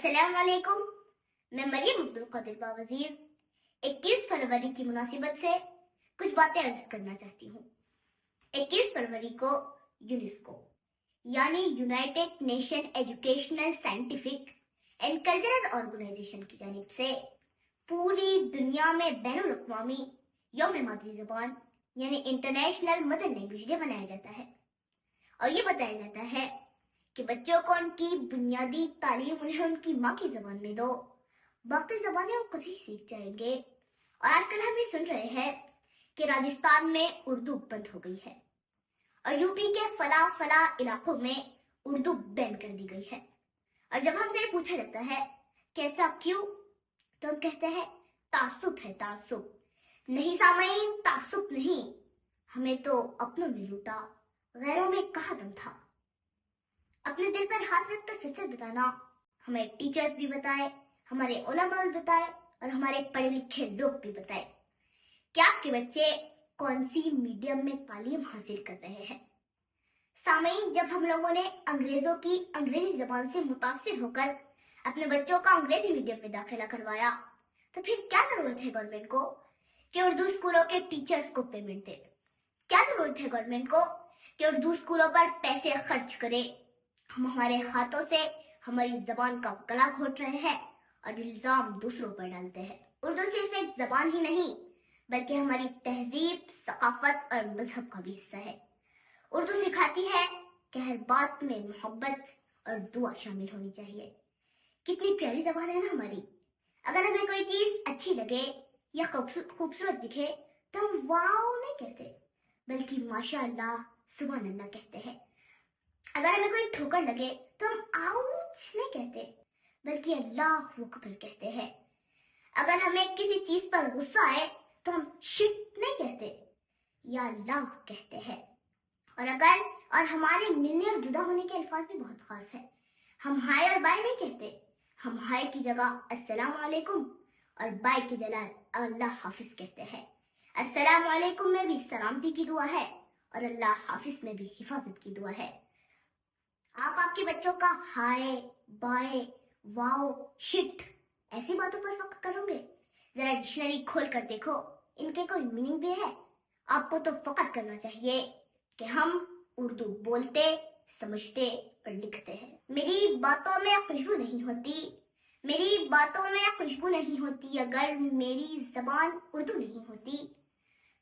السلام علیکم، میں مریم عبدالقادر باوزیر 21 فروری کی مناسبت سے کچھ باتیں عرض کرنا چاہتی ہوں۔ 21 فروری کو یونیسکو یعنی United Nation Educational Scientific and Cultural Organization کی جانب سے پوری دنیا میں بین الاقوامی یوم مادری زبان یعنی انٹرنیشنل مدر لینگویج ڈے منایا جاتا ہے، اور یہ بتایا جاتا ہے کہ بچوں کو ان کی بنیادی تعلیم انہیں ان کی ماں کی زبان میں دو، باقی زبانیں وہ خود ہی سیکھ جائیں گے۔ اور آج کل ہم یہ سن رہے ہیں کہ راجستھان میں اردو بند ہو گئی ہے اور یو پی کے فلاں علاقوں میں اردو بین کر دی گئی ہے، اور جب ہم سے یہ پوچھا جاتا ہے کہ ایسا کیوں، تو ہم کہتے ہیں تعصب ہے، تعصب نہیں سامعین، تعصب نہیں، ہمیں تو اپنوں نے لوٹا، غیروں میں کہاں دم تھا۔ اپنے دل پر ہاتھ رکھ کر سچ بتانا ہمیں ٹیچرز بھی بتائے، ہمارے علماء بھی بتائے، اور ہمارے پڑھے لکھے لوگ بھی بتائے کہ آپ کے بچے کون سی میڈیم میں تعلیم حاصل کر رہے ہیں۔ سامعین، جب ہم لوگوں نے انگریزوں کی انگریزی زبان سے متاثر ہو کر اپنے بچوں کا انگریزی میڈیم میں داخلہ کروایا، تو پھر کیا ضرورت ہے گورنمنٹ کو کہ اردو اسکولوں کے ٹیچرز کو پیمنٹ دے؟ کیا ضرورت ہے گورنمنٹ کو کہ اردو اسکولوں پر پیسے خرچ کرے؟ ہم ہمارے ہاتھوں سے ہماری زبان کا گلا گھونٹ رہے ہیں اور الزام دوسروں پر ڈالتے ہیں۔ اردو صرف ایک زبان ہی نہیں بلکہ ہماری تہذیب، ثقافت اور مذہب کا بھی حصہ ہے۔ اردو سکھاتی ہے کہ ہر بات میں محبت اور دعا شامل ہونی چاہیے۔ کتنی پیاری زبان ہے نا ہماری۔ اگر ہمیں کوئی چیز اچھی لگے یا خوبصورت دکھے تو ہم واو نہیں کہتے بلکہ ماشاء اللہ، سبحان اللہ کہتے ہیں۔ اگر ہمیں کوئی ٹھوکر لگے تو ہم آؤچ نہیں کہتے بلکہ اللہ اکبر کہتے ہیں۔ اگر ہمیں کسی چیز پر غصہ آئے تو ہم شٹ نہیں کہتے، یا اللہ کہتے ہیں۔ اور ہمارے ملنے اور جدا ہونے کے الفاظ بھی بہت خاص ہیں۔ ہم ہائے اور بائے نہیں کہتے، ہم ہائے کی جگہ السلام علیکم اور بائے کی جگہ اللہ حافظ کہتے ہیں۔ السلام علیکم میں بھی سلامتی کی دعا ہے اور اللہ حافظ میں بھی حفاظت کی دعا ہے۔ آپ کے بچوں کا ہائے، بائے، واو، شٹ ایسی باتوں پر فخر کرو گے؟ ذرا ڈکشنری کھول کر دیکھو، ان کے کوئی میننگ بھی ہے؟ آپ کو تو فخر کرنا چاہیے کہ ہم اردو بولتے، سمجھتے اور لکھتے ہیں۔ میری باتوں میں خوشبو نہیں ہوتی، میری باتوں میں خوشبو نہیں ہوتی اگر میری زبان اردو نہیں ہوتی۔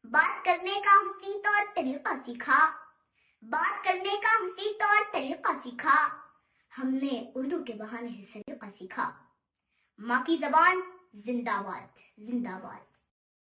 بات کرنے کا حسین طور طریقہ سیکھا، بات کرنے کا حسین طور طریقہ سیکھا، ہم نے اردو کے بہانے سے سلیقہ سیکھا۔ ماں کی زبان زندہ باد، زندہ باد۔